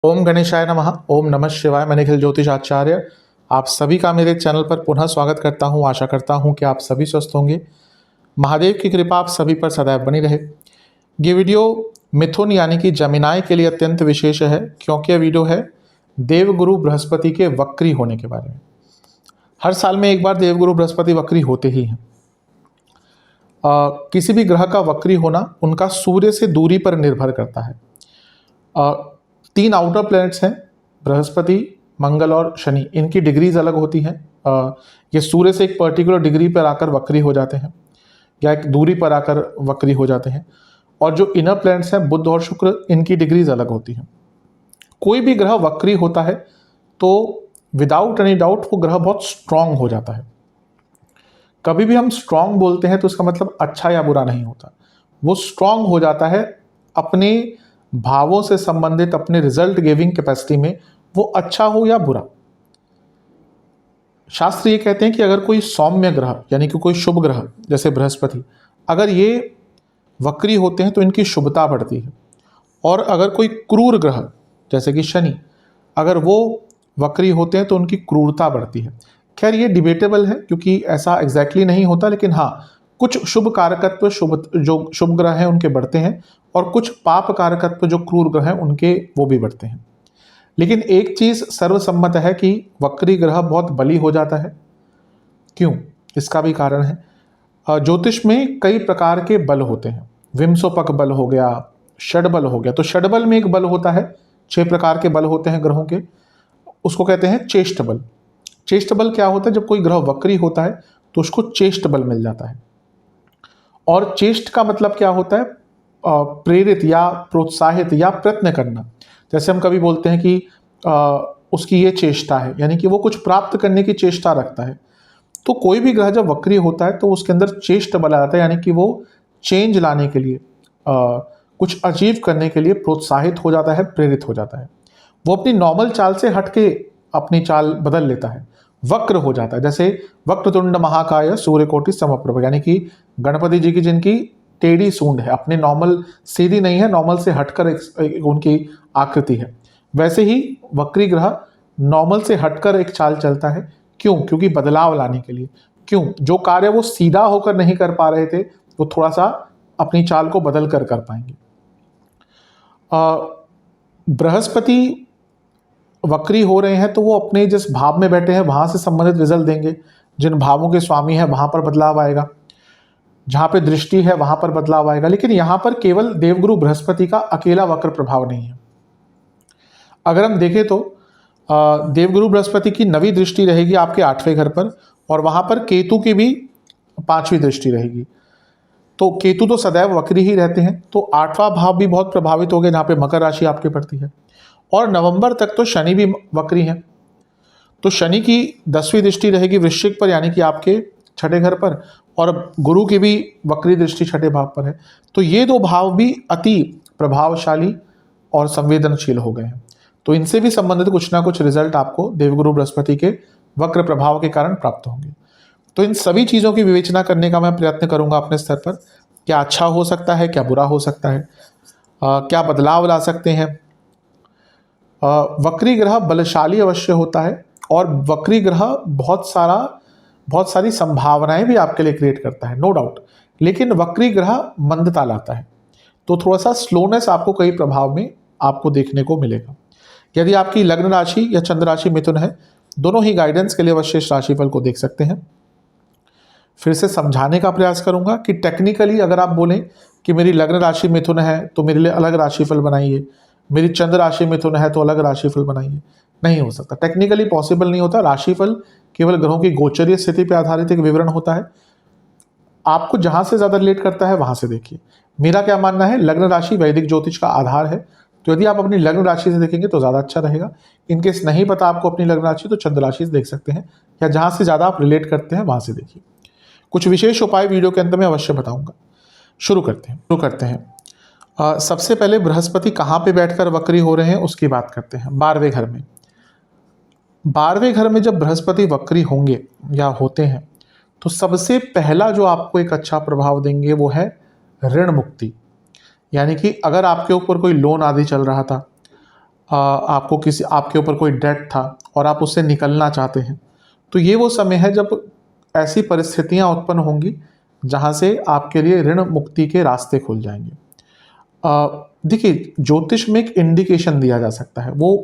ओम गणेशाय नमः। ओम नमः शिवाय। मैं निखिल ज्योतिष आचार्य आप सभी का मेरे चैनल पर पुनः स्वागत करता हूं। आशा करता हूं कि आप सभी स्वस्थ होंगे। महादेव की कृपा आप सभी पर सदैव बनी रहे। ये वीडियो मिथुन यानी कि जमिनाय के लिए अत्यंत विशेष है, क्योंकि यह वीडियो है देवगुरु बृहस्पति के वक्री होने के बारे में। हर साल में एक बार देवगुरु बृहस्पति वक्री होते ही हैं। किसी भी ग्रह का वक्री होना उनका सूर्य से दूरी पर निर्भर करता है। 3 आउटर प्लैनेट्स हैं, बृहस्पति, मंगल और शनि। इनकी डिग्रीज अलग होती हैं। ये सूर्य से एक पर्टिकुलर डिग्री पर आकर वक्री हो जाते हैं या एक दूरी पर आकर वक्री हो जाते हैं। और जो इनर प्लैनेट्स हैं, बुध और शुक्र, इनकी डिग्रीज अलग होती हैं। कोई भी ग्रह वक्री होता है तो विदाउट एनी डाउट वो ग्रह बहुत स्ट्रांग हो जाता है। कभी भी हम स्ट्रांग बोलते हैं तो उसका मतलब अच्छा या बुरा नहीं होता। वो स्ट्रांग हो जाता है अपने भावों से संबंधित, अपने रिजल्ट गिविंग कैपेसिटी में, वो अच्छा हो या बुरा। शास्त्र ये कहते हैं कि अगर कोई सौम्य ग्रह यानी कि कोई शुभ ग्रह जैसे बृहस्पति, अगर ये वक्री होते हैं तो इनकी शुभता बढ़ती है। और अगर कोई क्रूर ग्रह जैसे कि शनि, अगर वो वक्री होते हैं तो उनकी क्रूरता बढ़ती है। खैर ये डिबेटेबल है, क्योंकि ऐसा एग्जैक्टली नहीं होता, लेकिन हाँ, कुछ शुभ कारकत्व जो शुभ ग्रह हैं उनके बढ़ते हैं, और कुछ पाप कारकत्व जो क्रूर ग्रह हैं उनके वो भी बढ़ते हैं। लेकिन एक चीज सर्वसम्मत है कि वक्री ग्रह बहुत बली हो जाता है। क्यों? इसका भी कारण है। ज्योतिष में कई प्रकार के बल होते हैं। विंशोपक बल हो गया, षडबल हो गया। तो षडबल में एक बल होता है, 6 प्रकार के बल होते हैं ग्रहों के, उसको कहते हैं चेष्ट बल। चेष्ट बल क्या होता है? जब कोई ग्रह वक्री होता है तो उसको चेष्ट बल मिल जाता है। और चेष्ट का मतलब क्या होता है? प्रेरित या प्रोत्साहित या प्रयत्न करना। जैसे हम कभी बोलते हैं कि उसकी ये चेष्टा है, यानी कि वो कुछ प्राप्त करने की चेष्टा रखता है। तो कोई भी ग्रह जब वक्री होता है तो उसके अंदर चेष्ट बल आता है, यानी कि वो चेंज लाने के लिए, कुछ अचीव करने के लिए प्रोत्साहित हो जाता है, प्रेरित हो जाता है। वो अपनी नॉर्मल चाल से हटके अपनी चाल बदल लेता है, वक्र हो जाता है। जैसे वक्रतुंड महाकाय सूर्यकोटि समप्रभ, यानी कि गणपति जी की जिनकी टेढ़ी सूंड है, अपने नॉर्मल सीधी नहीं है, नॉर्मल से हटकर एक उनकी आकृति है। वैसे ही वक्री ग्रह नॉर्मल से हटकर एक चाल चलता है। क्यों? क्योंकि बदलाव लाने के लिए। क्यों? जो कार्य वो सीधा होकर नहीं कर पा रहे थे वो थोड़ा सा अपनी चाल को बदल कर पाएंगे। बृहस्पति वक्री हो रहे हैं तो वो अपने जिस भाव में बैठे हैं वहां से संबंधित रिजल्ट देंगे। जिन भावों के स्वामी है वहां पर बदलाव आएगा, जहां पे दृष्टि है वहां पर बदलाव आएगा। लेकिन यहां पर केवल देवगुरु बृहस्पति का अकेला वक्र प्रभाव नहीं है। अगर हम देखें तो देवगुरु बृहस्पति की 9वीं दृष्टि रहेगी आपके 8वें घर पर, और वहां पर केतु की भी 5वीं दृष्टि रहेगी। तो केतु तो सदैव वक्री ही रहते हैं, तो 8वां भाव भी बहुत प्रभावित हो गया, जहां पे मकर राशि आपकी पड़ती है। और नवंबर तक तो शनि भी वक्री हैं। तो शनि की 10वीं दृष्टि रहेगी वृश्चिक पर, यानी कि आपके 6ठे घर पर, और गुरु की भी वक्री दृष्टि 6ठे भाव पर है। तो ये 2 भाव भी अति प्रभावशाली और संवेदनशील हो गए हैं। तो इनसे भी संबंधित कुछ ना कुछ रिजल्ट आपको देवगुरु बृहस्पति के वक्र प्रभाव के कारण प्राप्त होंगे। तो इन सभी चीज़ों की विवेचना करने का मैं प्रयत्न करूंगा अपने स्तर पर। क्या अच्छा हो सकता है, क्या बुरा हो सकता है, क्या बदलाव ला सकते हैं। वक्री ग्रह बलशाली अवश्य होता है, और वक्री ग्रह बहुत सारी संभावनाएं भी आपके लिए क्रिएट करता है, नो डाउट। लेकिन वक्री ग्रह मंदता लाता है, तो थोड़ा सा स्लोनेस आपको कई प्रभाव में आपको देखने को मिलेगा। यदि आपकी लग्न राशि या चंद्र राशि मिथुन है, दोनों ही गाइडेंस के लिए अवश्य इस राशिफल को देख सकते हैं। फिर से समझाने का प्रयास करूंगा कि टेक्निकली अगर आप बोलें कि मेरी लग्न राशि मिथुन है तो मेरे लिए अलग राशिफल बनाइए, मेरी चंद्र राशि मिथुन है तो अलग राशिफल बनाइए, नहीं हो सकता। टेक्निकली पॉसिबल नहीं होता। राशिफल केवल ग्रहों की गोचरीय स्थिति पर आधारित एक विवरण होता है। आपको जहां से ज्यादा रिलेट करता है वहां से देखिए। मेरा क्या मानना है, लग्न राशि वैदिक ज्योतिष का आधार है, तो यदि आप अपनी लग्न राशि से देखेंगे तो ज़्यादा अच्छा रहेगा। इनकेस नहीं पता आपको अपनी लग्न राशि, तो चंद्र राशि से देख सकते हैं, या जहाँ से ज़्यादा आप रिलेट करते हैं वहाँ से देखिए। कुछ विशेष उपाय वीडियो के अंत में अवश्य बताऊंगा। शुरू करते हैं। सबसे पहले बृहस्पति कहाँ पे बैठकर वक्री हो रहे हैं उसकी बात करते हैं। 12वें घर में। 12वें घर में जब बृहस्पति वक्री होंगे या होते हैं तो सबसे पहला जो आपको एक अच्छा प्रभाव देंगे वो है ऋण मुक्ति। यानी कि अगर आपके ऊपर कोई लोन आदि चल रहा था, आपके ऊपर कोई डेट था और आप उससे निकलना चाहते हैं, तो ये वो समय है जब ऐसी परिस्थितियां उत्पन्न होंगी जहां से आपके लिए ऋण मुक्ति के रास्ते खुल जाएंगे। देखिए, ज्योतिष में एक इंडिकेशन दिया जा सकता है, वो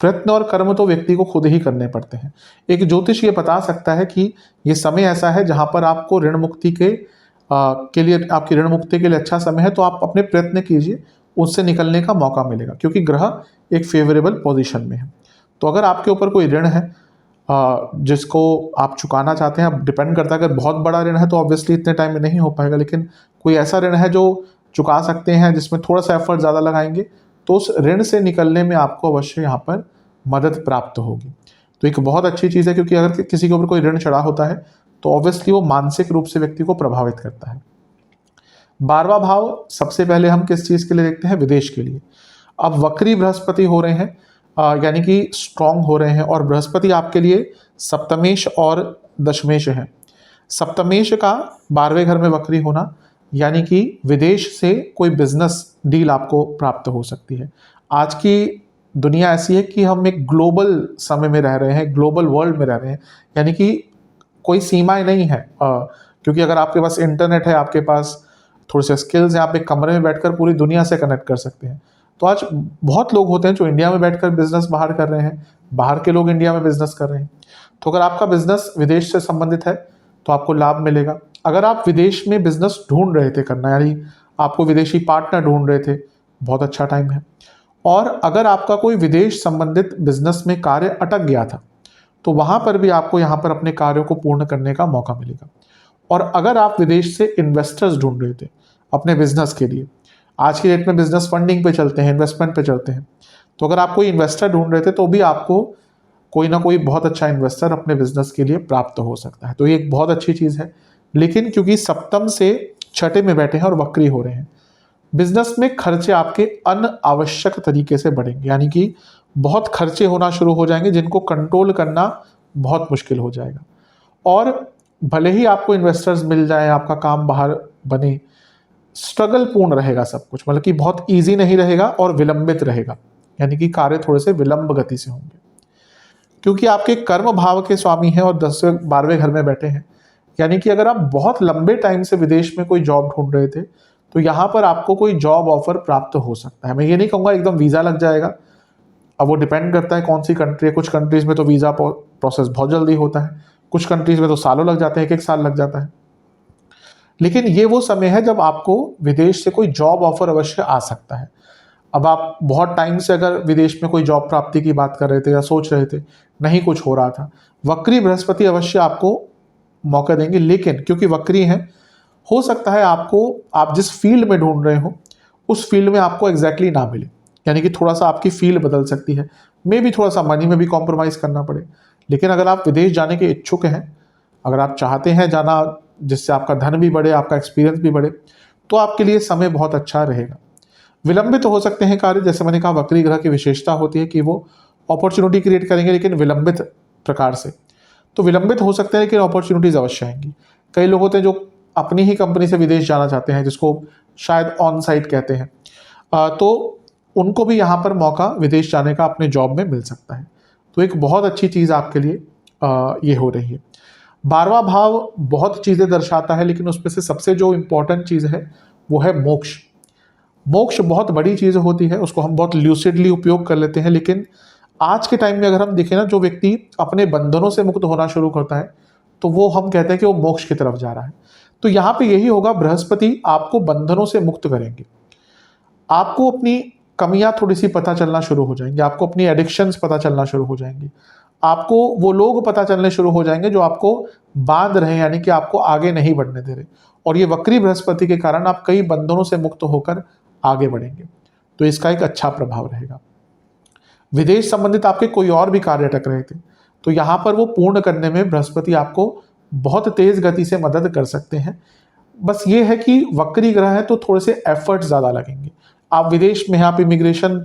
प्रयत्न और कर्म तो व्यक्ति को खुद ही करने पड़ते हैं। एक ज्योतिष ये बता सकता है कि ये समय ऐसा है जहां पर आपको ऋण मुक्ति के लिए, आपकी ऋण मुक्ति के लिए अच्छा समय है, तो आप अपने प्रयत्न कीजिए, उससे निकलने का मौका मिलेगा, क्योंकि ग्रह एक फेवरेबल पोजीशन में है। तो अगर आपके ऊपर कोई ऋण है जिसको आप चुकाना चाहते हैं, अब डिपेंड करता है, अगर बहुत बड़ा ऋण है तो ऑब्वियसली इतने टाइम में नहीं हो पाएगा, लेकिन कोई ऐसा ऋण है जो चुका सकते हैं, जिसमें थोड़ा सा एफर्ट ज़्यादा लगाएंगे, तो उस ऋण से निकलने में आपको अवश्य यहाँ पर मदद प्राप्त होगी। तो एक बहुत अच्छी चीज़ है, क्योंकि अगर किसी के ऊपर कोई ऋण चढ़ा होता है तो ऑब्वियसली वो मानसिक रूप से व्यक्ति को प्रभावित करता है। 12वां भाव सबसे पहले हम किस चीज़ के लिए देखते हैं? विदेश के लिए। अब वक्री बृहस्पति हो रहे हैं, यानी कि स्ट्रांग हो रहे हैं, और बृहस्पति आपके लिए सप्तमेश और दशमेश है। सप्तमेश का 12वें घर में वक्री होना, यानी कि विदेश से कोई बिजनेस डील आपको प्राप्त हो सकती है। आज की दुनिया ऐसी है कि हम एक ग्लोबल समय में रह रहे हैं, ग्लोबल वर्ल्ड में रह रहे हैं, यानी कि कोई सीमाएं नहीं है, क्योंकि अगर आपके पास इंटरनेट है, आपके पास थोड़े से स्किल्स हैं, आप एक कमरे में बैठकर पूरी दुनिया से कनेक्ट कर सकते हैं। तो आज बहुत लोग होते हैं जो इंडिया में बैठकर बिजनेस बाहर कर रहे हैं, बाहर के लोग इंडिया में बिजनेस कर रहे हैं। तो अगर आपका बिजनेस विदेश से संबंधित है तो आपको लाभ मिलेगा। अगर आप विदेश में बिजनेस ढूंढ रहे थे करना, यानी आपको विदेशी पार्टनर ढूंढ रहे थे, बहुत अच्छा टाइम है। और अगर आपका कोई विदेश संबंधित बिजनेस में कार्य अटक गया था, तो वहां पर भी आपको यहाँ पर अपने कार्यों को पूर्ण करने का मौका मिलेगा। और अगर आप विदेश से इन्वेस्टर्स ढूंढ रहे थे अपने बिजनेस के लिए, आज की डेट में बिजनेस फंडिंग पे चलते हैं, इन्वेस्टमेंट पे चलते हैं, तो अगर आप कोई इन्वेस्टर ढूंढ रहे थे तो भी आपको कोई ना कोई बहुत अच्छा इन्वेस्टर अपने बिजनेस के लिए प्राप्त हो सकता है। तो ये एक बहुत अच्छी चीज़ है। लेकिन क्योंकि सप्तम से छठे में बैठे हैं और वक्री हो रहे हैं, बिजनेस में खर्चे आपके अनावश्यक तरीके से बढ़ेंगे, यानी कि बहुत खर्चे होना शुरू हो जाएंगे जिनको कंट्रोल करना बहुत मुश्किल हो जाएगा। और भले ही आपको इन्वेस्टर्स मिल जाए, आपका काम बाहर बने, स्ट्रगल पूर्ण रहेगा सब कुछ, मतलब कि बहुत इजी नहीं रहेगा और विलंबित रहेगा, यानी कि कार्य थोड़े से विलंब गति से होंगे, क्योंकि आपके कर्म भाव के स्वामी हैं और 10वें 12वें घर में बैठे हैं। यानी कि अगर आप बहुत लंबे टाइम से विदेश में कोई जॉब ढूंढ रहे थे, तो यहाँ पर आपको कोई जॉब ऑफर प्राप्त हो सकता है। मैं ये नहीं कहूँगा एकदम वीज़ा लग जाएगा, अब वो डिपेंड करता है कौन सी कंट्री है। कुछ कंट्रीज़ में तो वीज़ा प्रोसेस बहुत जल्दी होता है, कुछ कंट्रीज़ में तो सालों लग जाते हैं, 1-1 साल लग जाता है। लेकिन ये वो समय है जब आपको विदेश से कोई जॉब ऑफर अवश्य आ सकता है। अब आप बहुत टाइम से अगर विदेश में कोई जॉब प्राप्ति की बात कर रहे थे या सोच रहे थे, नहीं कुछ हो रहा था, वक्री बृहस्पति अवश्य आपको मौका देंगे। लेकिन क्योंकि वक्री हैं, हो सकता है आप जिस फील्ड में ढूंढ रहे हो उस फील्ड में आपको एग्जैक्टली ना मिले, यानी कि थोड़ा सा आपकी फील्ड बदल सकती है, मे भी थोड़ा सा मनी में भी कॉम्प्रोमाइज़ करना पड़े। लेकिन अगर आप विदेश जाने के इच्छुक हैं, अगर आप चाहते हैं जाना जिससे आपका धन भी बढ़े, आपका एक्सपीरियंस भी बढ़े, तो आपके लिए समय बहुत अच्छा रहेगा। विलंबित हो सकते हैं कार्य, जैसे मैंने कहा वक्री ग्रह की विशेषता होती है कि वो अपॉर्चुनिटी क्रिएट करेंगे, लेकिन विलंबित प्रकार से। तो विलंबित हो सकते हैं लेकिन अपॉर्चुनिटीज अवश्य आएंगी। कई लोग होते हैं जो अपनी ही कंपनी से विदेश जाना चाहते हैं, जिसको शायद ऑन साइट कहते हैं, तो उनको भी यहाँ पर मौका विदेश जाने का अपने जॉब में मिल सकता है। तो एक बहुत अच्छी चीज़ आपके लिए ये हो रही है। 12वां भाव बहुत चीज़ें दर्शाता है, लेकिन उसमें से सबसे जो इम्पोर्टेंट चीज़ है वो है मोक्ष। मोक्ष बहुत बड़ी चीज़ होती है, उसको हम बहुत ल्यूसिडली उपयोग कर लेते हैं, लेकिन आज के टाइम में अगर हम देखें ना, जो व्यक्ति अपने बंधनों से मुक्त होना शुरू करता है तो वो हम कहते हैं कि वो मोक्ष की तरफ जा रहा है। तो यहाँ पे यही होगा, बृहस्पति आपको बंधनों से मुक्त करेंगे, आपको अपनी कमियां थोड़ी सी पता चलना शुरू हो जाएंगी, आपको अपनी एडिक्शंस पता चलना शुरू हो जाएंगी, आपको वो लोग पता चलने शुरू हो जाएंगे जो आपको बांध रहे हैं, यानी कि आपको आगे नहीं बढ़ने दे रहे। और ये वक्री बृहस्पति के कारण आप कई बंधनों से मुक्त होकर आगे बढ़ेंगे, तो इसका एक अच्छा प्रभाव रहेगा। विदेश संबंधित आपके कोई और भी कार्य अटक रहे थे, तो यहाँ पर वो पूर्ण करने में बृहस्पति आपको बहुत तेज गति से मदद कर सकते हैं। बस ये है कि वक्री ग्रह है तो थोड़े से एफर्ट ज़्यादा लगेंगे। आप विदेश में आप इमिग्रेशन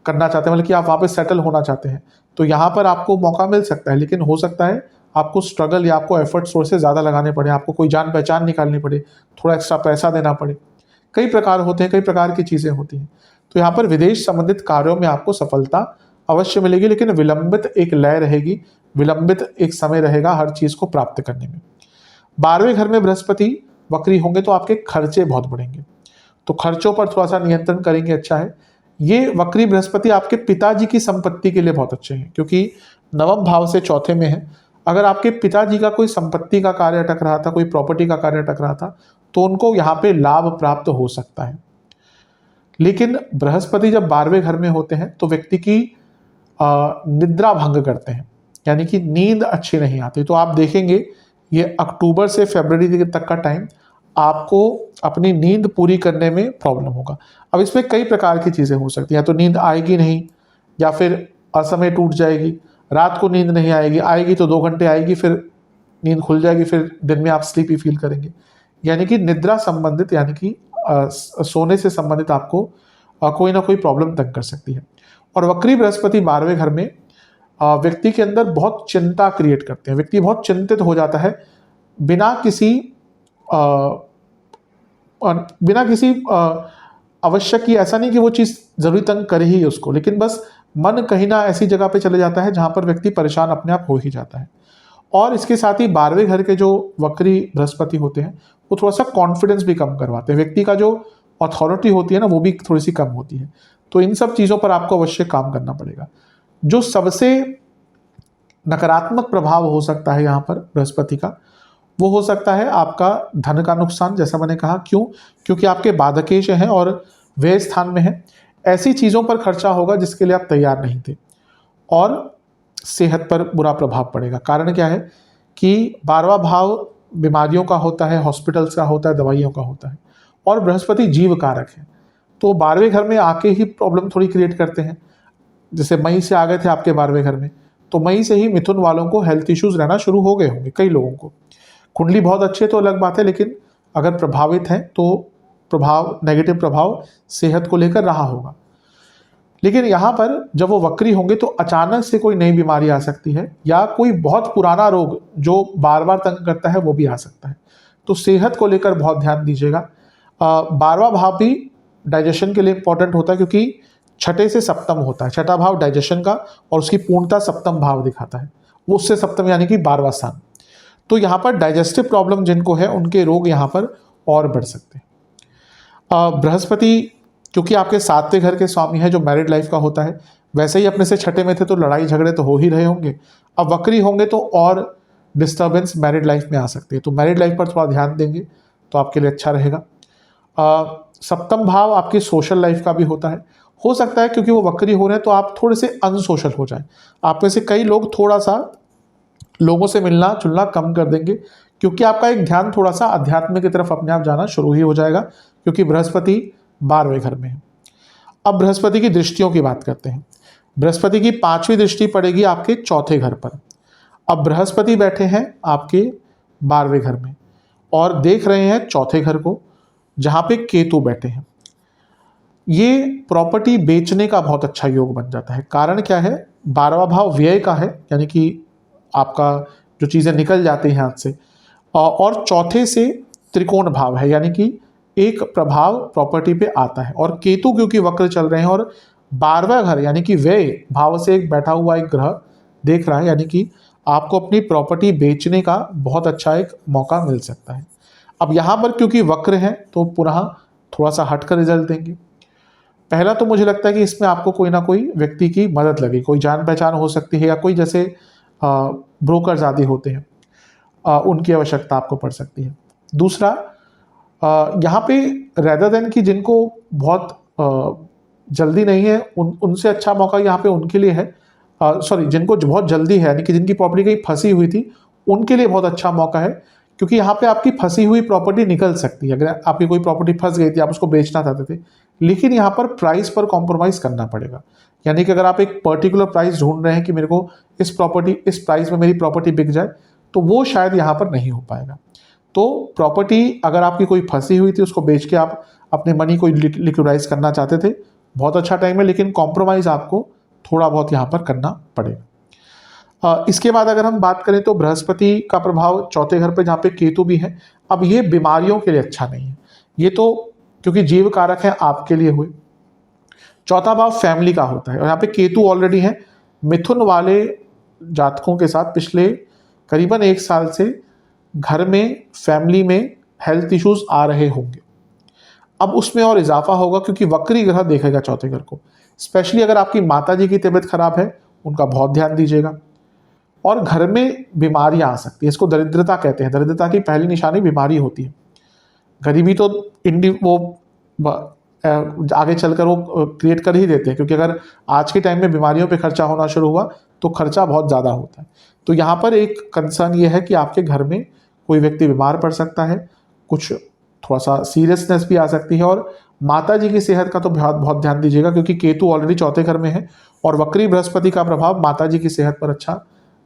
करना चाहते हैं, मतलब कि आप वहाँ पे सेटल होना चाहते हैं, तो यहाँ पर आपको मौका मिल सकता है, लेकिन हो सकता है आपको स्ट्रगल या आपको एफर्ट्स थोड़े से ज़्यादा लगाने पड़े, आपको कोई जान पहचान निकालनी पड़े, थोड़ा एक्स्ट्रा पैसा देना पड़े, कई प्रकार होते हैं, कई प्रकार की चीज़ें होती हैं। तो यहाँ पर विदेश संबंधित कार्यों में आपको सफलता अवश्य मिलेगी, लेकिन विलंबित एक लय रहेगी, विलंबित एक समय रहेगा हर चीज़ को प्राप्त करने में। 12वें घर में बृहस्पति वक्री होंगे तो आपके खर्चे बहुत बढ़ेंगे, तो खर्चों पर थोड़ा सा नियंत्रण करेंगे, अच्छा है। ये वक्री बृहस्पति आपके पिताजी की संपत्ति के लिए बहुत अच्छे हैं, क्योंकि नवम भाव से चौथे में है। अगर आपके पिताजी का कोई संपत्ति का कार्य अटक रहा था, कोई प्रॉपर्टी का कार्य अटक रहा था, तो उनको यहाँ पे लाभ प्राप्त हो सकता है। लेकिन बृहस्पति जब 12वें घर में होते हैं तो व्यक्ति की निद्रा भंग करते हैं, यानी कि नींद अच्छी नहीं आती। तो आप देखेंगे ये अक्टूबर से फरवरी तक का टाइम आपको अपनी नींद पूरी करने में प्रॉब्लम होगा। अब इसमें कई प्रकार की चीज़ें हो सकती हैं, या तो नींद आएगी नहीं, या फिर असमय टूट जाएगी, रात को नींद नहीं आएगी, आएगी तो 2 घंटे आएगी, फिर नींद खुल जाएगी, फिर दिन में आप स्लीपी फील करेंगे। यानी कि निद्रा संबंधित, यानी कि सोने से संबंधित आपको कोई ना कोई प्रॉब्लम तंग कर सकती है। और वक्री बृहस्पति 12वें घर में व्यक्ति के अंदर बहुत चिंता क्रिएट करते हैं, व्यक्ति बहुत चिंतित हो जाता है बिना किसी आवश्यक ही। ऐसा नहीं कि वो चीज़ ज़रूरी तंग करे ही उसको, लेकिन बस मन कहीं ना ऐसी जगह पे चले जाता है जहाँ पर व्यक्ति परेशान अपने आप हो ही जाता है। और इसके साथ ही 12वें घर के जो वक्री बृहस्पति होते हैं वो थोड़ा सा कॉन्फिडेंस भी कम करवाते हैं, व्यक्ति का जो अथॉरिटी होती है ना वो भी थोड़ी सी कम होती है। तो इन सब चीज़ों पर आपको अवश्य काम करना पड़ेगा। जो सबसे नकारात्मक प्रभाव हो सकता है यहाँ पर बृहस्पति का, वो हो सकता है आपका धन का नुकसान। जैसा मैंने कहा, क्यों? क्योंकि आपके बाधकेश हैं और व्यय स्थान में है। ऐसी चीज़ों पर खर्चा होगा जिसके लिए आप तैयार नहीं थे, और सेहत पर बुरा प्रभाव पड़ेगा। कारण क्या है कि 12वां भाव बीमारियों का होता है, हॉस्पिटल्स का होता है, दवाइयों का होता है, और बृहस्पति जीव कारक है। तो 12वें घर में आके ही प्रॉब्लम थोड़ी क्रिएट करते हैं। जैसे मई से आ गए थे आपके 12वें घर में, तो मई से ही मिथुन वालों को हेल्थ इश्यूज रहना शुरू हो गए होंगे कई लोगों को। कुंडली बहुत अच्छी है तो अलग बात है, लेकिन अगर प्रभावित है तो प्रभाव, नेगेटिव प्रभाव सेहत को लेकर रहा होगा। लेकिन यहाँ पर जब वो वक्री होंगे तो अचानक से कोई नई बीमारी आ सकती है, या कोई बहुत पुराना रोग जो बार बार तंग करता है वो भी आ सकता है। तो सेहत को लेकर बहुत ध्यान दीजिएगा। 12वां भाव भी डाइजेशन के लिए इंपॉर्टेंट होता है, क्योंकि छठे से सप्तम होता है। छठा भाव डाइजेशन का, और उसकी पूर्णता सप्तम भाव दिखाता है, वो उससे सप्तम यानी कि 12वां स्थान। तो यहाँ पर डाइजेस्टिव प्रॉब्लम जिनको है उनके रोग यहाँ पर और बढ़ सकते हैं। बृहस्पति क्योंकि आपके 7वें घर के स्वामी है जो मैरिड लाइफ का होता है, वैसे ही अपने से छठे में थे तो लड़ाई झगड़े तो हो ही रहे होंगे। अब वक्री होंगे तो और डिस्टर्बेंस मैरिड लाइफ में आ सकती है, तो मैरिड लाइफ पर थोड़ा ध्यान देंगे तो आपके लिए अच्छा रहेगा। सप्तम भाव आपकी सोशल लाइफ का भी होता है। हो सकता है क्योंकि वो वक्री हो रहे हैं तो आप थोड़े से अनसोशल हो जाएं। आप में से कई लोग थोड़ा सा लोगों से मिलना जुलना कम कर देंगे, क्योंकि आपका एक ध्यान थोड़ा सा अध्यात्म की तरफ अपने आप जाना शुरू ही हो जाएगा, क्योंकि बृहस्पति 12वें घर में है। अब बृहस्पति की दृष्टियों की बात करते हैं। बृहस्पति की 5वीं दृष्टि पड़ेगी आपके चौथे घर पर। अब बृहस्पति बैठे हैं आपके 12वें घर में और देख रहे हैं चौथे घर को, जहाँ पे केतु बैठे हैं। ये प्रॉपर्टी बेचने का बहुत अच्छा योग बन जाता है। कारण क्या है? 12वां भाव व्यय का है, यानी कि आपका जो चीज़ें निकल जाती हैं हाथ से, और चौथे से त्रिकोण भाव है, यानी कि एक प्रभाव प्रॉपर्टी पे आता है। और केतु क्योंकि वक्र चल रहे हैं और 12वां घर यानी कि व्यय भाव से एक बैठा हुआ एक ग्रह देख रहा है, यानी कि आपको अपनी प्रॉपर्टी बेचने का बहुत अच्छा एक मौका मिल सकता है। अब यहाँ पर क्योंकि वक्र है तो पुनः थोड़ा सा हटकर रिजल्ट देंगे। पहला तो मुझे लगता है कि इसमें आपको कोई ना कोई व्यक्ति की मदद लगे, कोई जान पहचान हो सकती है, या कोई जैसे ब्रोकर्स आदि होते हैं उनकी आवश्यकता आपको पड़ सकती है। दूसरा, यहाँ पे रेदर देन कि जिनको बहुत जल्दी नहीं है उनसे अच्छा मौका यहाँ पे उनके लिए है, जिनको बहुत जल्दी है, यानी कि जिनकी प्रॉपर्टी कहीं फंसी हुई थी उनके लिए बहुत अच्छा मौका है, क्योंकि यहाँ पे आपकी फंसी हुई प्रॉपर्टी निकल सकती है। अगर आपकी कोई प्रॉपर्टी फंस गई थी, आप उसको बेचना चाहते थे, लेकिन यहाँ पर प्राइस पर कॉम्प्रोमाइज़ करना पड़ेगा। यानी कि अगर आप एक पर्टिकुलर प्राइस ढूंढ रहे हैं कि मेरे को इस प्राइस में मेरी प्रॉपर्टी बिक जाए, तो वो शायद यहाँ पर नहीं हो पाएगा। तो प्रॉपर्टी अगर आपकी कोई फंसी हुई थी उसको बेच के आप अपने मनी को लिक्विडाइज करना चाहते थे, बहुत अच्छा टाइम है, लेकिन कॉम्प्रोमाइज़ आपको थोड़ा बहुत यहाँ पर करना पड़ेगा। इसके बाद अगर हम बात करें तो बृहस्पति का प्रभाव चौथे घर पे जहाँ पे केतु भी है। अब ये बीमारियों के लिए अच्छा नहीं है, ये तो क्योंकि जीव कारक है आपके लिए हुए। चौथा भाव फैमिली का होता है और यहाँ पे केतु ऑलरेडी है। मिथुन वाले जातकों के साथ पिछले करीबन 1 साल से घर में, फैमिली में हेल्थ इश्यूज आ रहे होंगे। अब उसमें और इजाफा होगा क्योंकि वक्री ग्रह देखेगा चौथे घर को। स्पेशली अगर आपकी माता जी की तबीयत खराब है, उनका बहुत ध्यान दीजिएगा। और घर में बीमारियां आ सकती है, इसको दरिद्रता कहते हैं। दरिद्रता की पहली निशानी बीमारी होती है। गरीबी तो आगे चलकर वो क्रिएट कर ही देते हैं, क्योंकि अगर आज के टाइम में बीमारियों पे खर्चा होना शुरू हुआ तो खर्चा बहुत ज़्यादा होता है। तो यहाँ पर एक कंसर्न ये है कि आपके घर में कोई व्यक्ति बीमार पड़ सकता है, कुछ थोड़ा सा सीरियसनेस भी आ सकती है। और माता जी की सेहत का तो बहुत बहुत ध्यान दीजिएगा, क्योंकि केतु ऑलरेडी चौथे घर में है और वक्री बृहस्पति का प्रभाव माता जी की सेहत पर अच्छा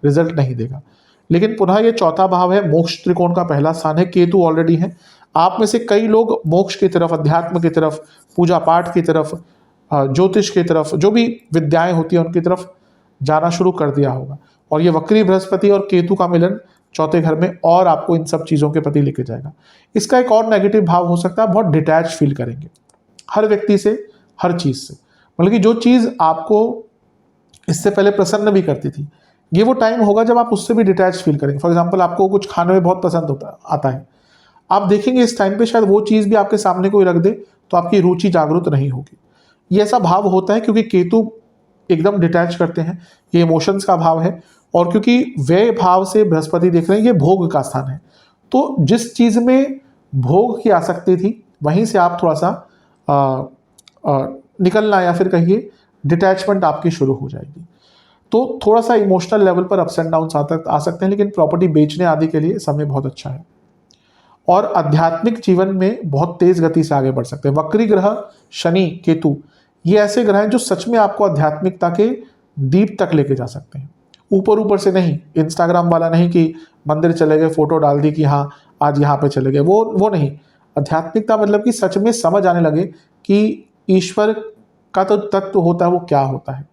रिजल्ट नहीं देगा। लेकिन पुनः ये चौथा भाव है, मोक्ष त्रिकोण का पहला स्थान है, केतु ऑलरेडी है। आप में से कई लोग मोक्ष की तरफ, अध्यात्म की तरफ, पूजा पाठ की तरफ, ज्योतिष की तरफ, जो भी विद्याएं होती हैं उनकी तरफ जाना शुरू कर दिया होगा। और ये वक्री बृहस्पति और केतु का मिलन चौथे घर में और आपको इन सब चीज़ों के प्रति लेके जाएगा। इसका एक और नेगेटिव भाव हो सकता है, बहुत डिटैच फील करेंगे हर व्यक्ति से, हर चीज़ से। मतलब कि जो चीज़ आपको इससे पहले प्रसन्न भी करती थी, ये वो टाइम होगा जब आप उससे भी डिटैच फील करेंगे। फॉर एग्जाम्पल, आपको कुछ खाने में बहुत पसंद आता है, आप देखेंगे इस टाइम पे शायद वो चीज़ भी आपके सामने कोई रख दे तो आपकी रुचि जागरूक नहीं होगी। ये ऐसा भाव होता है क्योंकि केतु एकदम डिटैच करते हैं, ये इमोशंस का भाव है। और क्योंकि व्यय भाव से बृहस्पति देख रहे हैं, ये भोग का स्थान है। तो जिस चीज़ में भोग की आसक्ति थी वहीं से आप थोड़ा सा निकलना, या फिर कहिए डिटैचमेंट आपकी शुरू हो जाएगी। तो थोड़ा सा इमोशनल लेवल पर अप्स एंड डाउन आ सकते हैं, लेकिन प्रॉपर्टी बेचने आदि के लिए समय बहुत अच्छा है। और आध्यात्मिक जीवन में बहुत तेज गति से आगे बढ़ सकते हैं। वक्री ग्रह शनि, केतु, ये ऐसे ग्रह हैं जो सच में आपको आध्यात्मिकता के दीप तक लेके जा सकते हैं। ऊपर ऊपर से नहीं, इंस्टाग्राम वाला नहीं कि मंदिर चले गए, फोटो डाल दी कि हाँ आज यहाँ पे चले गए, वो नहीं। आध्यात्मिकता मतलब कि सच में समझ आने लगे कि ईश्वर का तो तत्व होता है, वो क्या होता है।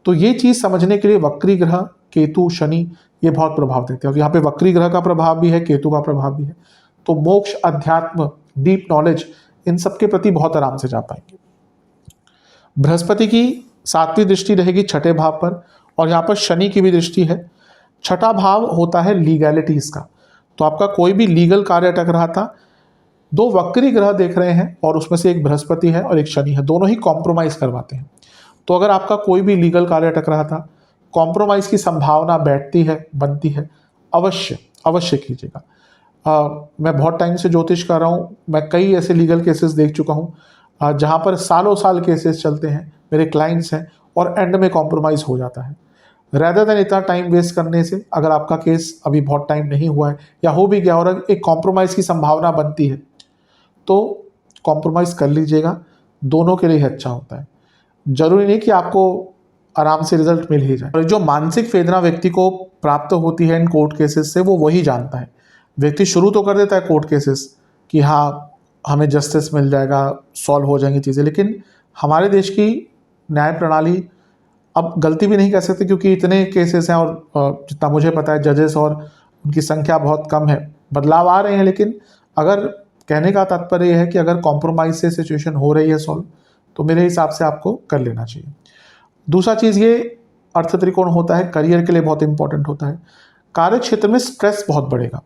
तो ये चीज़ समझने के लिए वक्री ग्रह केतु शनि ये बहुत प्रभाव देते हैं। और यहाँ पे वक्री ग्रह का प्रभाव भी है, केतु का प्रभाव भी है। तो मोक्ष, अध्यात्म, डीप नॉलेज, इन सब के प्रति बहुत आराम से जा पाएंगे। बृहस्पति की 7वीं दृष्टि रहेगी छठे भाव पर, और यहाँ पर शनि की भी दृष्टि है। छठा भाव होता है लीगैलिटीज का। तो आपका कोई भी लीगल कार्य अटक रहा था, 2 वक्री ग्रह देख रहे हैं और उसमें से एक बृहस्पति है और एक शनि है, दोनों ही कॉम्प्रोमाइज़ करवाते हैं। तो अगर आपका कोई भी लीगल कार्य अटक रहा था, कॉम्प्रोमाइज़ की संभावना बैठती है, बनती है, अवश्य कीजिएगा। मैं बहुत टाइम से ज्योतिष कर रहा हूँ, मैं कई ऐसे लीगल केसेस देख चुका हूँ जहाँ पर सालों साल केसेस चलते हैं, मेरे क्लाइंट्स हैं, और एंड में कॉम्प्रोमाइज़ हो जाता है। रेदर देन इतना टाइम वेस्ट करने से, अगर आपका केस अभी बहुत टाइम नहीं हुआ है या हो भी गया और एक कॉम्प्रोमाइज़ की संभावना बनती है, तो कॉम्प्रोमाइज़ कर लीजिएगा, दोनों के लिए ही अच्छा होता है। जरूरी नहीं कि आपको आराम से रिजल्ट मिल ही जाए। और जो मानसिक वेदना व्यक्ति को प्राप्त होती है इन कोर्ट केसेस से, वो वही जानता है। व्यक्ति शुरू तो कर देता है कोर्ट केसेस कि हाँ हमें जस्टिस मिल जाएगा, सॉल्व हो जाएंगी चीज़ें, लेकिन हमारे देश की न्याय प्रणाली, अब गलती भी नहीं कर सकते क्योंकि इतने केसेस हैं, और जितना मुझे पता है जजेस और उनकी संख्या बहुत कम है। बदलाव आ रहे हैं, लेकिन अगर कहने का तात्पर्य यह है कि अगर कॉम्प्रोमाइज़ से सिचुएशन हो रही है सॉल्व, तो मेरे हिसाब से आपको कर लेना चाहिए। दूसरा चीज़ ये अर्थ त्रिकोण होता है, करियर के लिए बहुत इंपॉर्टेंट होता है। कार्य क्षेत्र में स्ट्रेस बहुत बढ़ेगा,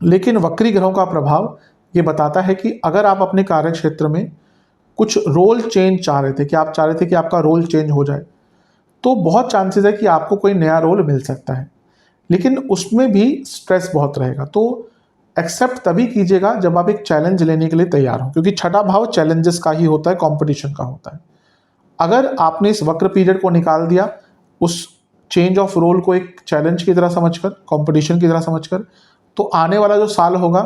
लेकिन वक्री ग्रहों का प्रभाव ये बताता है कि अगर आप अपने कार्य क्षेत्र में कुछ रोल चेंज चाह रहे थे, कि आप चाह रहे थे कि आपका रोल चेंज हो जाए, तो बहुत चांसेस है कि आपको कोई नया रोल मिल सकता है, लेकिन उसमें भी स्ट्रेस बहुत रहेगा। तो एक्सेप्ट तभी कीजिएगा जब आप एक चैलेंज लेने के लिए तैयार हो, क्योंकि छठा भाव चैलेंजेस का ही होता है, कंपटीशन का होता है। अगर आपने इस वक्र पीरियड को निकाल दिया उस चेंज ऑफ रोल को एक चैलेंज की तरह समझकर, कंपटीशन की तरह समझकर, तो आने वाला जो साल होगा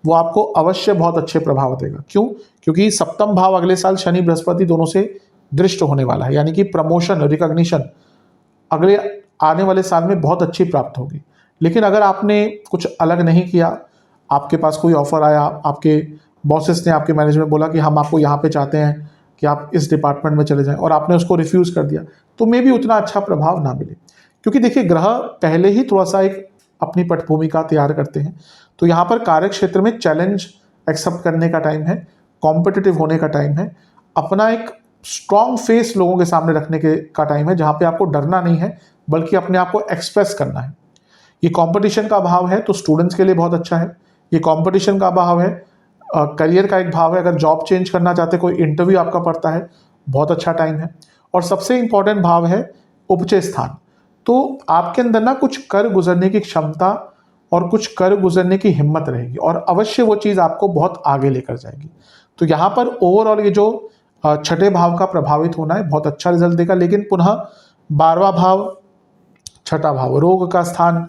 वो आपको अवश्य बहुत अच्छे प्रभाव देगा। क्यों? क्योंकि सप्तम भाव अगले साल शनि बृहस्पति दोनों से दृष्ट होने वाला है, यानी कि प्रमोशन, रिकॉग्निशन अगले आने वाले साल में बहुत अच्छी प्राप्त होगी। लेकिन अगर आपने कुछ अलग नहीं किया, आपके पास कोई ऑफर आया, आपके बॉसेस ने, आपके मैनेजमेंट बोला कि हम आपको यहाँ पे चाहते हैं कि आप इस डिपार्टमेंट में चले जाएं, और आपने उसको रिफ्यूज़ कर दिया, तो मे भी उतना अच्छा प्रभाव ना मिले। क्योंकि देखिए, ग्रह पहले ही थोड़ा सा एक अपनी पटभूमिका तैयार करते हैं। तो यहाँ पर कार्य क्षेत्र में चैलेंज एक्सेप्ट करने का टाइम है, कॉम्पिटिटिव होने का टाइम है, अपना एक स्ट्रॉन्ग फेस लोगों के सामने रखने के का टाइम है, जहाँ पे आपको डरना नहीं है बल्कि अपने आप को एक्सप्रेस करना है। ये कंपटीशन का भाव है तो स्टूडेंट्स के लिए बहुत अच्छा है। ये कंपटीशन का भाव है, करियर का एक भाव है, अगर जॉब चेंज करना चाहते कोई इंटरव्यू आपका पड़ता है, बहुत अच्छा टाइम है। और सबसे इंपॉर्टेंट भाव है उपचय स्थान। तो आपके अंदर ना कुछ कर गुजरने की क्षमता और कुछ कर गुजरने की हिम्मत रहेगी और अवश्य वो चीज़ आपको बहुत आगे लेकर जाएगी। तो यहाँ पर ओवरऑल ये जो छठे भाव का प्रभावित होना है बहुत अच्छा रिजल्ट देगा। लेकिन पुनः 12वां भाव, छठा भाव रोग का स्थान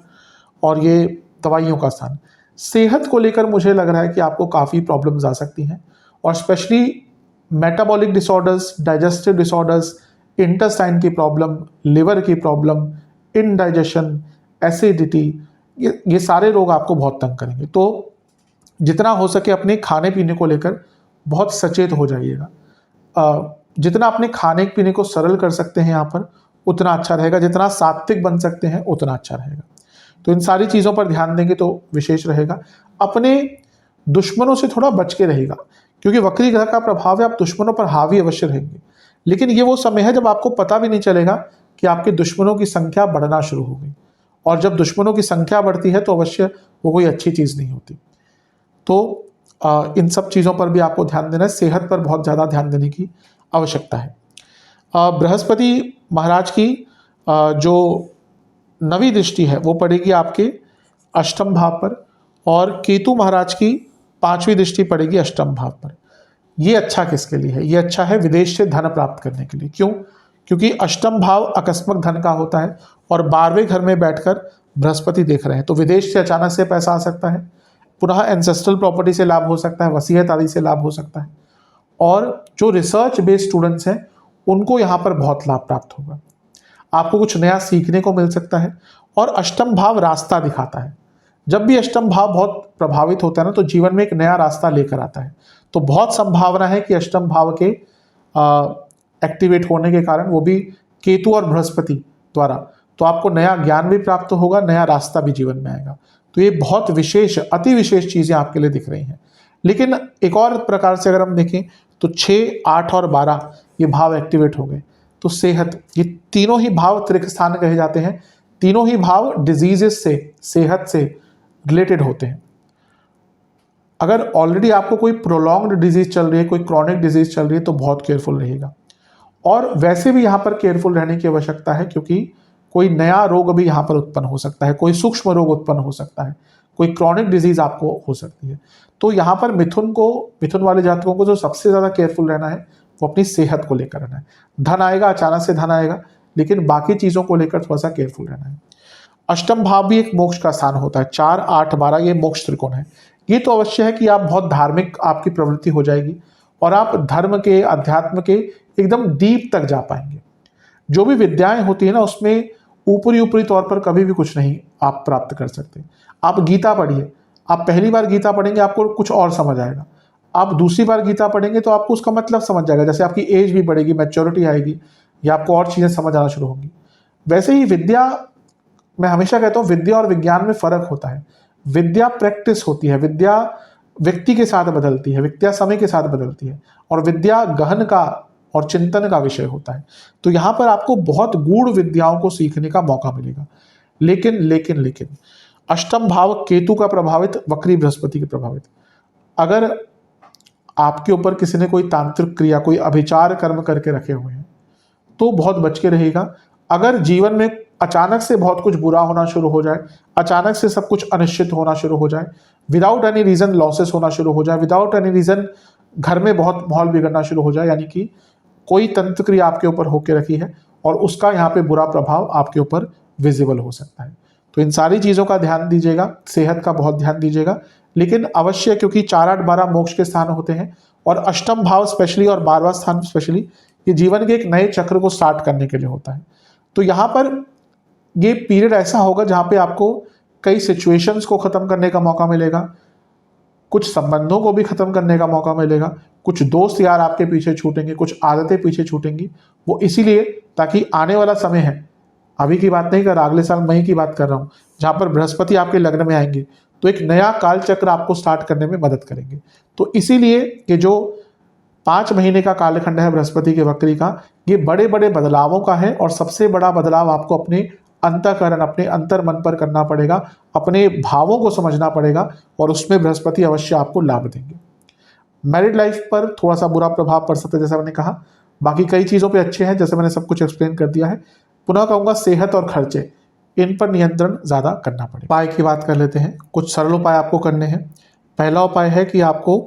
और ये दवाइयों का स्थान, सेहत को लेकर मुझे लग रहा है कि आपको काफ़ी प्रॉब्लम्स आ सकती हैं और specially metabolic disorders, digestive disorders, intestine की प्रॉब्लम, लिवर की प्रॉब्लम, इनडाइजेशन, एसिडिटी, ये सारे रोग आपको बहुत तंग करेंगे। तो जितना हो सके अपने खाने पीने को लेकर बहुत सचेत हो जाइएगा। जितना अपने खाने पीने को सरल कर सकते हैं यहाँ पर उतना अच्छा रहेगा, जितना सात्विक बन सकते हैं उतना अच्छा रहेगा। तो इन सारी चीज़ों पर ध्यान देंगे तो विशेष रहेगा। अपने दुश्मनों से थोड़ा बच के रहेगा, क्योंकि वक्री ग्रह का प्रभाव है, आप दुश्मनों पर हावी अवश्य रहेंगे। लेकिन ये वो समय है जब आपको पता भी नहीं चलेगा कि आपके दुश्मनों की संख्या बढ़ना शुरू हो गई, और जब दुश्मनों की संख्या बढ़ती है तो अवश्य वो कोई अच्छी चीज़ नहीं होती। तो इन सब चीज़ों पर भी आपको ध्यान देना है, सेहत पर बहुत ज़्यादा ध्यान देने की आवश्यकता है। बृहस्पति महाराज की जो नवी दृष्टि है वो पड़ेगी आपके अष्टम भाव पर, और केतु महाराज की 5वीं दृष्टि पड़ेगी अष्टम भाव पर। ये अच्छा किसके लिए है? ये अच्छा है विदेश से धन प्राप्त करने के लिए। क्यों? क्योंकि अष्टम भाव आकस्मिक धन का होता है और 12वें घर में बैठकर बृहस्पति देख रहे हैं, तो विदेश से अचानक से पैसा आ सकता है, पुनः एंसेस्ट्रल प्रॉपर्टी से लाभ हो सकता है, वसीयत आदि से लाभ हो सकता है। और जो रिसर्च बेस्ड स्टूडेंट्स हैं उनको यहाँ पर बहुत लाभ प्राप्त होगा, आपको कुछ नया सीखने को मिल सकता है। और अष्टम भाव रास्ता दिखाता है। जब भी अष्टम भाव बहुत प्रभावित होता है ना तो जीवन में एक नया रास्ता लेकर आता है। तो बहुत संभावना है कि अष्टम भाव के एक्टिवेट होने के कारण, वो भी केतु और बृहस्पति द्वारा, तो आपको नया ज्ञान भी प्राप्त होगा, नया रास्ता भी जीवन में आएगा। तो ये बहुत विशेष, अति विशेष चीज़ें आपके लिए दिख रही हैं। लेकिन एक और प्रकार से अगर हम देखें तो 6, 8 और 12 ये भाव एक्टिवेट हो गए तो सेहत, ये तीनों ही भाव त्रिक स्थान कहे जाते हैं। तीनों ही भाव डिजीजेस से, सेहत से रिलेटेड होते हैं। अगर ऑलरेडी आपको कोई प्रोलॉन्ग्ड डिजीज चल रही है, कोई क्रॉनिक डिजीज चल रही है, तो बहुत केयरफुल रहिएगा। और वैसे भी यहाँ पर केयरफुल रहने की आवश्यकता है, क्योंकि कोई नया रोग भी यहाँ पर उत्पन्न हो सकता है, कोई सूक्ष्म रोग उत्पन्न हो सकता है, कोई क्रॉनिक डिजीज आपको हो सकती है। तो यहाँ पर मिथुन वाले जातकों को जो सबसे ज़्यादा केयरफुल रहना है वो अपनी सेहत को लेकर रहना है। धन आएगा, अचानक से धन आएगा, लेकिन बाकी चीज़ों को लेकर थोड़ा सा केयरफुल रहना है। अष्टम भाव भी एक मोक्ष का स्थान होता है, 4, 8, 12 ये मोक्ष त्रिकोण है। ये तो अवश्य है कि आप बहुत धार्मिक आपकी प्रवृत्ति हो जाएगी और आप धर्म के, अध्यात्म के एकदम डीप तक जा पाएंगे। जो भी विद्याएं होती है ना उसमें ऊपरी तौर पर कभी भी कुछ नहीं आप प्राप्त कर सकते। आप गीता पढ़िए, आप पहली बार गीता पढ़ेंगे आपको कुछ और समझ आएगा, आप दूसरी बार गीता पढ़ेंगे तो आपको उसका मतलब समझ जाएगा, जैसे आपकी एज भी बढ़ेगी, मैच्योरिटी आएगी, या आपको और चीज़ें समझ आना शुरू होंगी। वैसे ही विद्या, मैं हमेशा कहता हूँ विद्या और विज्ञान में फ़र्क होता है। विद्या प्रैक्टिस होती है, विद्या व्यक्ति के साथ बदलती है, विद्या समय के साथ बदलती है, और विद्या गहन का और चिंतन का विषय होता है। तो यहाँ पर आपको बहुत गूढ़ विद्याओं को सीखने का मौका मिलेगा। लेकिन अष्टम भाव केतु का प्रभावित, वक्री बृहस्पति के प्रभावित, अगर आपके ऊपर किसी ने कोई तांत्रिक क्रिया, कोई अभिचार कर्म करके रखे हुए हैं तो बहुत बच के रहेगा। अगर जीवन में अचानक से बहुत कुछ बुरा होना शुरू हो जाए, अचानक से सब कुछ अनिश्चित होना शुरू हो जाए, विदाउट एनी रीज़न लॉसेस होना शुरू हो जाए, विदाउट एनी रीज़न घर में बहुत माहौल बिगड़ना शुरू हो जाए, यानी कि कोई तंत्र क्रिया आपके ऊपर होकर रखी है और उसका यहाँ पे बुरा प्रभाव आपके ऊपर विजिबल हो सकता है। तो इन सारी चीज़ों का ध्यान दीजिएगा, सेहत का बहुत ध्यान दीजिएगा। लेकिन अवश्य, क्योंकि 4, 8, 12 मोक्ष के स्थान होते हैं और अष्टम भाव स्पेशली और 12वां स्थान स्पेशली ये जीवन के एक नए चक्र को स्टार्ट करने के लिए होता है। तो यहाँ पर ये पीरियड ऐसा होगा जहाँ पे आपको कई सिचुएशंस को ख़त्म करने का मौका मिलेगा, कुछ संबंधों को भी ख़त्म करने का मौका मिलेगा, कुछ दोस्त यार आपके पीछे छूटेंगे, कुछ आदतें पीछे छूटेंगी। वो इसीलिए ताकि आने वाला समय है, अभी की बात नहीं कर रहा, अगले साल मई की बात कर रहा हूँ, जहाँ पर बृहस्पति आपके लग्न में आएंगे तो एक नया काल चक्र आपको स्टार्ट करने में मदद करेंगे। तो इसीलिए ये जो 5 महीने का कालखंड है बृहस्पति के वक्री का, ये बड़े बड़े बदलावों का है और सबसे बड़ा बदलाव आपको अपने अंतःकरण, अपने अंतर मन पर करना पड़ेगा, अपने भावों को समझना पड़ेगा और उसमें बृहस्पति अवश्य आपको लाभ देंगे। मैरिड लाइफ पर थोड़ा सा बुरा प्रभाव पड़ सकता है जैसा मैंने कहा, बाकी कई चीज़ों पे अच्छे हैं जैसे मैंने सब कुछ एक्सप्लेन कर दिया है। पुनः कहूँगा सेहत और खर्चे, इन पर नियंत्रण ज़्यादा करना पड़ेगा। उपाय की बात कर लेते हैं, कुछ सरल उपाय आपको करने हैं। पहला उपाय है कि आपको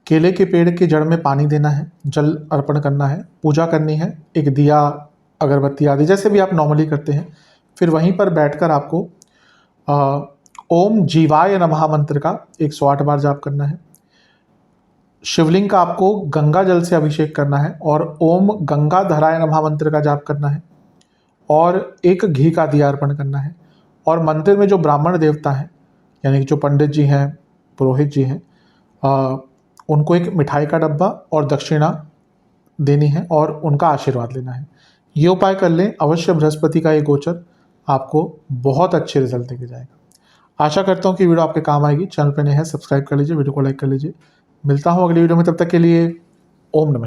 केले के पेड़ की जड़ में पानी देना है, जल अर्पण करना है, पूजा करनी है, एक दिया अगरबत्ती आदि जैसे भी आप नॉर्मली करते हैं। फिर वहीं पर बैठकर आपको ओम जीवाय नमः मंत्र का 108 बार जाप करना है। शिवलिंग का आपको गंगा जल से अभिषेक करना है और ओम गंगाधराय नमः मंत्र का जाप करना है और एक घी का दिया अर्पण करना है। और मंदिर में जो ब्राह्मण देवता हैं, यानी कि जो पंडित जी हैं, पुरोहित जी हैं, उनको एक मिठाई का डब्बा और दक्षिणा देनी है और उनका आशीर्वाद लेना है। ये उपाय कर लें, अवश्य बृहस्पति का ये गोचर आपको बहुत अच्छे रिजल्ट देके जाएगा। आशा करता हूँ कि वीडियो आपके काम आएगी। चैनल पर नए हैं, सब्सक्राइब कर लीजिए, वीडियो को लाइक कर लीजिए। मिलता हूँ अगली वीडियो में, तब तक के लिए ओम नमः।